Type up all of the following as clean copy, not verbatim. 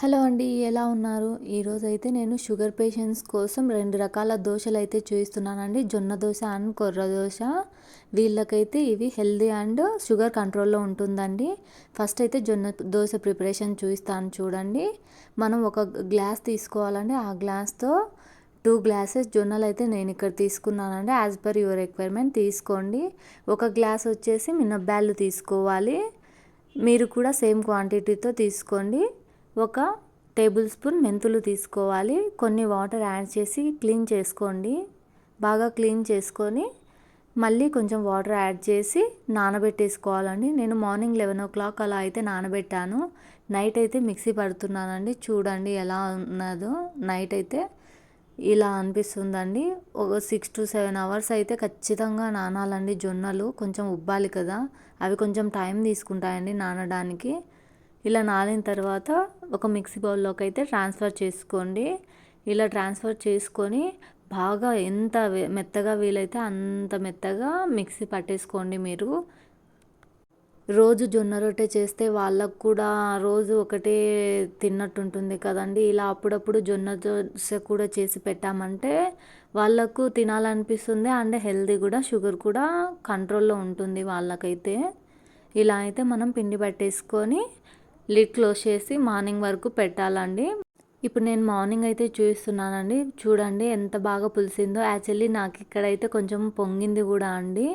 Hello అండి. ఎలా ఉన్నారు? ఈరోజైతే నేను షుగర్ పేషెంట్స్ కోసం 2 రకాల దోసలైతే చూయిస్తున్నానండి. జొన్న దోస అండ్ కొర్ర దోస. వీళ్ళకైతే ఇవి హెల్తీ అండ్ షుగర్ కంట్రోల్‌లో ఉంటుందండి. ఫస్ట్ అయితే జొన్న దోస ప్రిపరేషన్ చూయిస్తాను చూడండి. మనం ఒక గ్లాస్ తీసుకోవాలండి. ఆ గ్లాస్‌తో 2 గ్లాసెస్ జొన్నలైతే నేనిక్కడ తీసుకున్నానండి. యాజ్ పర్ యువర్ రిక్వైర్మెంట్ తీసుకోండి. ఒక గ్లాస్ వచ్చేసి మినపబ్యాళ్ళు తీసుకోవాలి. మీరు కూడా సేమ్ క్వాంటిటీతో తీసుకోండి. ఒక టేబుల్ స్పూన్ మెంతులు తీసుకోవాలి. కొన్ని వాటర్ యాడ్ చేసి క్లీన్ చేసుకోండి. బాగా క్లీన్ చేసుకొని మళ్ళీ కొంచెం వాటర్ యాడ్ చేసి నానబెట్టేసుకోవాలండి. నేను మార్నింగ్ 11 అలా అయితే నానబెట్టాను. నైట్ అయితే మిక్సీ పడుతున్నానండి. చూడండి ఎలా ఉన్నదో. నైట్ అయితే ఇలా అనిపిస్తుందండి. ఒక 6 to 7 అవర్స్ అయితే ఖచ్చితంగా నానాలండి. జొన్నలు కొంచెం ఉబ్బాలి కదా, అవి కొంచెం టైం తీసుకుంటాయండి నానడానికి. ఇలా నానిన తర్వాత ఒక మిక్సీ బౌల్లోకి అయితే ట్రాన్స్ఫర్ చేసుకోండి. ఇలా ట్రాన్స్ఫర్ చేసుకొని బాగా ఎంత మెత్తగా వీలైతే అంత మెత్తగా మిక్సీ పట్టేసుకోండి. మీరు రోజు జొన్న రొట్టె చేస్తే వాళ్ళకు కూడా రోజు ఒకటే తిన్నట్టు ఉంటుంది కదండి. ఇలా అప్పుడప్పుడు జొన్న దోస కూడా చేసి పెట్టామంటే వాళ్ళకు తినాలనిపిస్తుంది. అండ్ హెల్తీ కూడా, షుగర్ కూడా కంట్రోల్లో ఉంటుంది వాళ్ళకైతే. ఇలా అయితే మనం పిండి పట్టేసుకొని లిడ్ క్లోజ్ చేసి మార్నింగ్ వరకు పెట్టాలండి. ఇప్పుడు నేను మార్నింగ్ అయితే చూపిస్తున్నానండి. చూడండి ఎంత బాగా పులిసిందో. యాక్చువల్లీ నాకు ఇక్కడైతే కొంచెం పొంగింది కూడా అండి.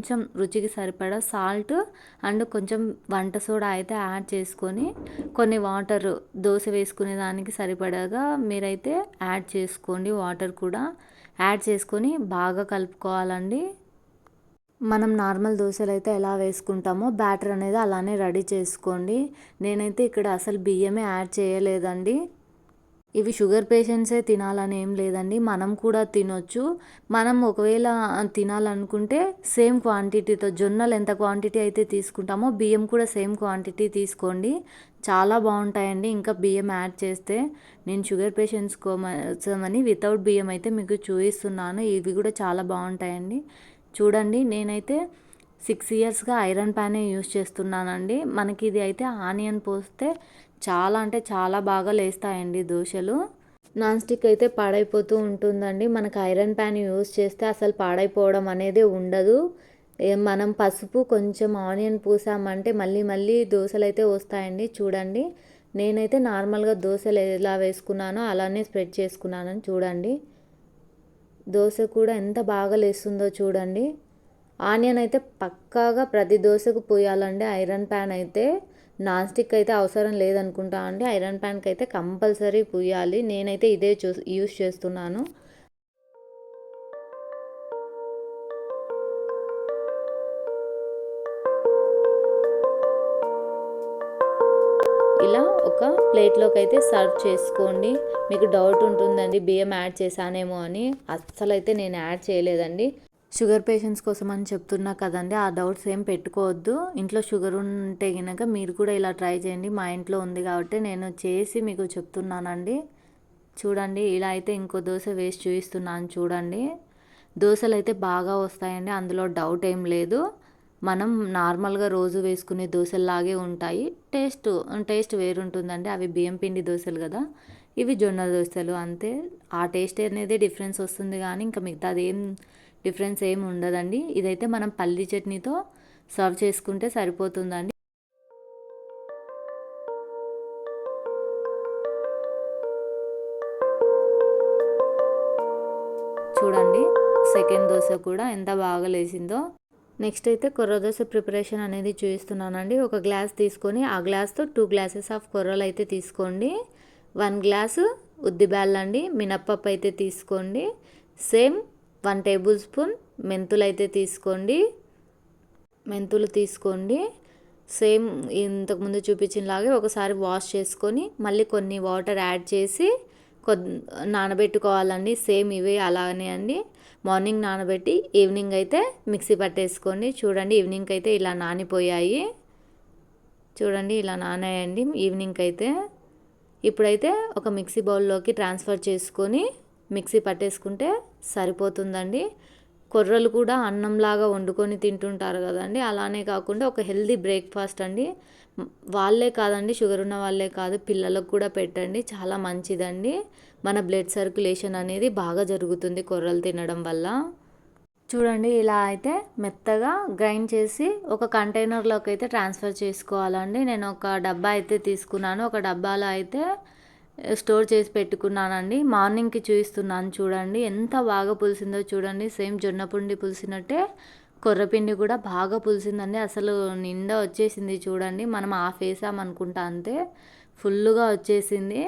కొంచెం రుచికి సరిపడా సాల్ట్ అండ్ కొంచెం వంట సోడా అయితే యాడ్ చేసుకొని కొన్ని వాటర్ దోశ వేసుకునే దానికి సరిపడాగా మీరైతే యాడ్ చేసుకోండి. వాటర్ కూడా యాడ్ చేసుకొని బాగా కలుపుకోవాలండి. మనం నార్మల్ దోశలు అయితే ఎలా వేసుకుంటామో బ్యాటర్ అనేది అలానే రెడీ చేసుకోండి. నేనైతే ఇక్కడ అసలు బియ్యమే యాడ్ చేయలేదండి. ఇవి షుగర్ పేషెంట్సే తినాలని ఏం లేదండి, మనం కూడా తినొచ్చు. మనం ఒకవేళ తినాలనుకుంటే సేమ్ క్వాంటిటీతో జొన్నలు ఎంత క్వాంటిటీ అయితే తీసుకుంటామో బియ్యం కూడా సేమ్ క్వాంటిటీ తీసుకోండి. చాలా బాగుంటాయండి ఇంకా బియ్యం యాడ్ చేస్తే. నేను షుగర్ పేషెంట్స్ కోసమని వితౌట్ బియ్యం అయితే మీకు చూపిస్తున్నాను. ఇవి కూడా చాలా బాగుంటాయండి. చూడండి నేనైతే 6 ఇయర్స్గా ఐరన్ ప్యానే యూస్ చేస్తున్నానండి. మనకి ఇది అయితే ఆనియన్ పోస్తే చాలా అంటే చాలా బాగా లేస్తాయండి దోశలు. నాన్ స్టిక్ అయితే పాడైపోతూ ఉంటుందండి. మనకు ఐరన్ ప్యాన్ యూస్ చేస్తే అసలు పాడైపోవడం అనేది ఉండదు. మనం పసుపు కొంచెం ఆనియన్ పూసామంటే మళ్ళీ మళ్ళీ దోశలు అయితే వస్తాయండి. చూడండి నేనైతే నార్మల్గా దోశలు ఎలా వేసుకున్నానో అలానే స్ప్రెడ్ చేసుకున్నానని చూడండి. దోశ కూడా ఎంత బాగా లేస్తుందో చూడండి. ఆనియన్ అయితే పక్కాగా ప్రతి దోశకు పోయాలండి. ఐరన్ ప్యాన్ అయితే, నాన్ స్టిక్ అయితే అవసరం లేదనుకుంటా అండి. ఐరన్ ప్యాన్కి అయితే కంపల్సరీ పూయాలి. నేనైతే ఇదే యూస్ చేస్తున్నాను. ఇలా ఒక ప్లేట్లోకి అయితే సర్వ్ చేసుకోండి. మీకు డౌట్ ఉంటుందండి బియ్యం యాడ్ చేశానేమో అని. అస్సలు అయితే నేను యాడ్ చేయలేదండి. షుగర్ పేషెంట్స్ కోసం అని చెప్తున్నా కదండి, ఆ డౌట్స్ ఏం పెట్టుకోవద్దు. ఇంట్లో షుగర్ ఉంటే కనుక మీరు కూడా ఇలా ట్రై చేయండి. మా ఇంట్లో ఉంది కాబట్టి నేను చేసి మీకు చెప్తున్నానండి. చూడండి ఇలా అయితే ఇంకో దోశ వేసి చూపిస్తున్నాను చూడండి. దోశలు అయితే బాగా వస్తాయండి, అందులో డౌట్ ఏం లేదు. మనం నార్మల్గా రోజు వేసుకునే దోశల్లాగే ఉంటాయి. టేస్ట్ వేరుంటుందండి. అవి బియ్యం పిండి దోశలు కదా, ఇవి జొన్న దోశలు అంతే. ఆ టేస్ట్ అనేది డిఫరెన్స్ వస్తుంది కానీ ఇంకా మిగతాది ఏం డిఫరెన్స్ ఏమి ఉండదండి. ఇదైతే మనం పల్లి చట్నీతో సర్వ్ చేసుకుంటే సరిపోతుందండి. చూడండి సెకండ్ దోశ కూడా ఎంత బాగా లేసిందో. నెక్స్ట్ అయితే కొర్ర దోశ ప్రిపరేషన్ అనేది చూపిస్తున్నానండి. ఒక గ్లాస్ తీసుకొని ఆ గ్లాస్తో 2 గ్లాసెస్ ఆఫ్ కొర్రలు అయితే తీసుకోండి. 1 గ్లాసు ఉద్దిబ్యాళ్ళండి, మినప్పప్పు అయితే తీసుకోండి. సేమ్ 1 టేబుల్ స్పూన్ మెంతులు అయితే తీసుకోండి. సేమ్ ఇంతకుముందు చూపించినలాగే ఒకసారి వాష్ చేసుకొని మళ్ళీ కొన్ని వాటర్ యాడ్ చేసి నానబెట్టుకోవాలండి. సేమ్ ఇవే అలానే అండి. మార్నింగ్ నానబెట్టి ఈవినింగ్ అయితే మిక్సీ పట్టేసుకోండి. చూడండి ఈవినింగ్ అయితే ఇలా నానిపోయాయి. చూడండి ఇలా నానాయండి ఈవినింగ్ అయితే. ఇప్పుడైతే ఒక మిక్సీ బౌల్లోకి ట్రాన్స్ఫర్ చేసుకొని మిక్సీ పట్టేసుకుంటే సరిపోతుందండి. కొర్రలు కూడా అన్నంలాగా వండుకొని తింటుంటారు కదండి, అలానే కాకుండా ఒక హెల్దీ బ్రేక్ఫాస్ట్ అండి. వాళ్ళే కాదండి, షుగర్ ఉన్న వాళ్ళే కాదు, పిల్లలకు కూడా పెట్టండి, చాలా మంచిదండి. మన బ్లడ్ సర్క్యులేషన్ అనేది బాగా జరుగుతుంది కొర్రలు తినడం వల్ల. చూడండి, ఇలా అయితే మెత్తగా గ్రైండ్ చేసి ఒక కంటైనర్లోకి అయితే ట్రాన్స్ఫర్ చేసుకోవాలండి. నేను ఒక డబ్బా అయితే తీసుకున్నాను, ఒక డబ్బాలో అయితే స్టోర్ చేసి పెట్టుకున్నానండి. మార్నింగ్కి చూపిస్తున్నాను చూడండి, ఎంత బాగా పులిసిందో చూడండి. సేమ్ జొన్నపిండి పులిసినట్టే కొర్రపిండి కూడా బాగా పులిసిందండి. అసలు నిండా వచ్చేసింది చూడండి. మనం హాఫ్ వేసామనుకుంటా, అంతే ఫుల్గా వచ్చేసింది.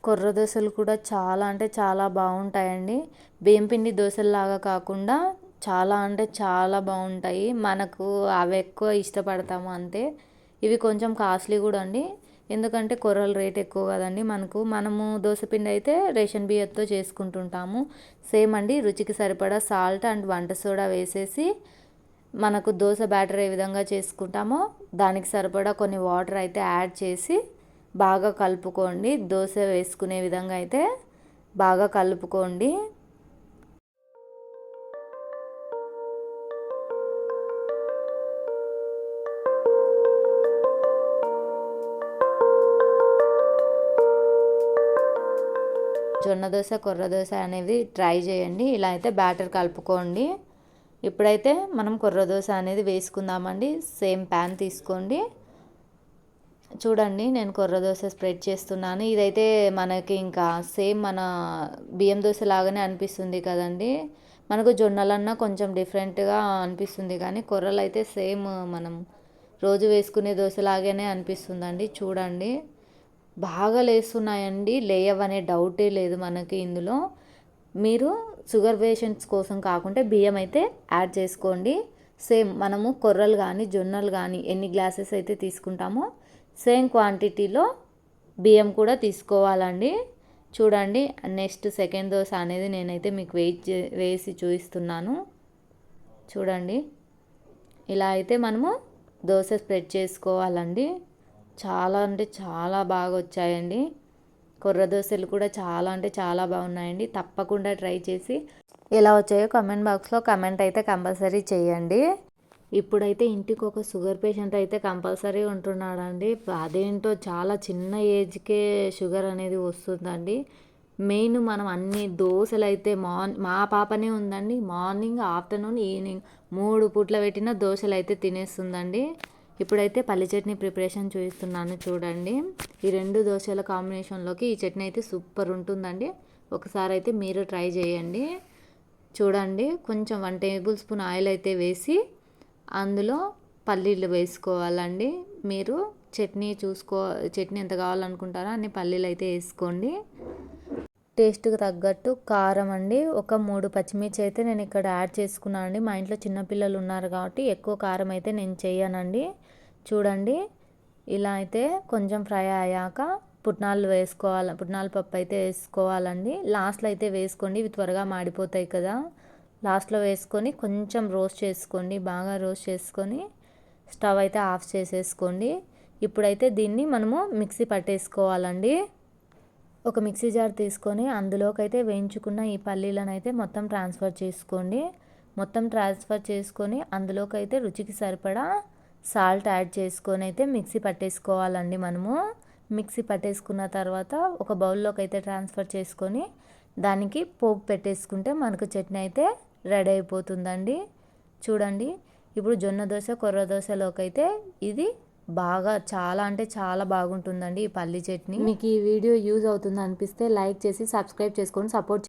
కొర్ర దోశలు కూడా చాలా అంటే చాలా బాగుంటాయండి. బియ్యం పిండి దోశల్లాగా కాకుండా చాలా అంటే చాలా బాగుంటాయి. మనకు అవి ఎక్కువ ఇష్టపడతాము అంతే. ఇవి కొంచెం కాస్ట్లీ కూడా అండి, ఎందుకంటే కొర్రల రేట్ ఎక్కువ కదండి. మనము దోశపిండి అయితే రేషన్ బియ్యంతో చేసుకుంటుంటాము. సేమ్ అండి, రుచికి సరిపడా సాల్ట్ అండ్ వంట సోడా వేసేసి మనకు దోశ బ్యాటర్ ఏ విధంగా చేసుకుంటామో దానికి సరిపడా కొన్ని వాటర్ అయితే యాడ్ చేసి బాగా కలుపుకోండి. దోశ వేసుకునే విధంగా అయితే బాగా కలుపుకోండి. జొన్న దోశ, కొర్ర దోశ అనేది ట్రై చేయండి. ఇలా అయితే బ్యాటర్ కలుపుకోండి. ఇప్పుడైతే మనం కొర్ర దోశ అనేది వేసుకుందామండి. సేమ్ ప్యాన్ తీసుకోండి. చూడండి, నేను కొర్ర దోశ స్ప్రెడ్ చేస్తున్నాను. ఇదైతే మనకి ఇంకా సేమ్ మన బియ్యం దోశ లాగానే అనిపిస్తుంది కదండి. మనకు జొన్నలన్నా కొంచెం డిఫరెంట్గా అనిపిస్తుంది, కానీ కొర్రలు అయితే సేమ్ మనం రోజు వేసుకునే దోశలాగానే అనిపిస్తుందండి. చూడండి, బాగా లేస్తున్నాయండి, లేవనే డౌటే లేదు మనకి ఇందులో. మీరు షుగర్ పేషెంట్స్ కోసం కాకుంటే బియ్యం అయితే యాడ్ చేసుకోండి. సేమ్ మనము కొర్రలు కానీ జొన్నలు కానీ ఎన్ని గ్లాసెస్ అయితే తీసుకుంటామో సేమ్ క్వాంటిటీలో బియ్యం కూడా తీసుకోవాలండి. చూడండి, నెక్స్ట్ సెకండ్ దోశ అనేది నేనైతే మీకు వేసి చూపిస్తున్నాను. చూడండి, ఇలా అయితే మనము దోశ స్ప్రెడ్ చేసుకోవాలండి. చాలా అంటే చాలా బాగా వచ్చాయండి. కొర్ర దోశలు కూడా చాలా అంటే చాలా బాగున్నాయండి. తప్పకుండా ట్రై చేసి ఎలా వచ్చాయో కామెంట్ బాక్స్లో కామెంట్ అయితే కంపల్సరీ చేయండి. ఇప్పుడైతే ఇంటికి ఒక షుగర్ పేషెంట్ అయితే కంపల్సరీ ఉంటున్నాడండి. అదేంటో చాలా చిన్న ఏజ్కే షుగర్ అనేది వస్తుందండి. మెయిన్ మనం అన్ని దోశలు అయితే మా పాపనే ఉందండి, మార్నింగ్, ఆఫ్టర్నూన్, ఈవినింగ్ 3 పూట్ల పెట్టిన దోశలు అయితే తినేస్తుందండి. ఇప్పుడైతే పల్లి చట్నీ ప్రిపరేషన్ చూపిస్తున్నాను చూడండి. ఈ 2 దోశల కాంబినేషన్లోకి ఈ చట్నీ అయితే సూపర్ ఉంటుందండి. ఒకసారి అయితే మీరు ట్రై చేయండి. చూడండి, కొంచెం 1 టేబుల్ స్పూన్ ఆయిల్ అయితే వేసి అందులో పల్లీలు వేసుకోవాలండి. మీరు చట్నీ చట్నీ ఎంత కావాలనుకుంటారో అన్ని పల్లీలు అయితే వేసుకోండి. టేస్ట్కి తగ్గట్టు కారం అండి, ఒక 3 పచ్చిమిర్చి అయితే నేను ఇక్కడ యాడ్ చేసుకున్నాను అండి. మా ఇంట్లో చిన్నపిల్లలు ఉన్నారు కాబట్టి ఎక్కువ కారం అయితే నేను చేయనండి. చూడండి, ఇలా అయితే కొంచెం ఫ్రై అయ్యాక పుట్నాల పప్పు అయితే వేసుకోవాలండి. లాస్ట్లో అయితే వేసుకోండి, ఇవి త్వరగా మాడిపోతాయి కదా. లాస్ట్లో వేసుకొని కొంచెం రోస్ట్ చేసుకోండి. బాగా రోస్ట్ చేసుకొని స్టవ్ అయితే ఆఫ్ చేసేసుకోండి. ఇప్పుడైతే దీన్ని మనము మిక్సీ పట్టేసుకోవాలండి. ఒక మిక్సీ జార్ తీసుకొని అందులోకి అయితే వేయించుకున్న ఈ పల్లీలను అయితే మొత్తం ట్రాన్స్ఫర్ చేసుకోండి. మొత్తం ట్రాన్స్ఫర్ చేసుకొని అందులోకి అయితే రుచికి సరిపడా సాల్ట్ యాడ్ చేసుకొని అయితే మిక్సీ పట్టేసుకోవాలండి. మనము మిక్సీ పట్టేసుకున్న తర్వాత ఒక బౌల్లోకి అయితే ట్రాన్స్ఫర్ చేసుకొని దానికి పోపు పెట్టేసుకుంటే మనకు చట్నీ అయితే రెడీ అయిపోతుందండి. చూడండి, ఇప్పుడు జొన్న దోశ, కొర్ర దోశలోకి అయితే ఇది బాగా చాలా అంటే చాలా బాగుంటుందండి ఈ పల్లి చట్నీ. మీకు ఈ వీడియో యూజ్ అవుతుంది అనిపిస్తే లైక్ చేసి సబ్స్క్రైబ్ చేసుకొని సపోర్ట్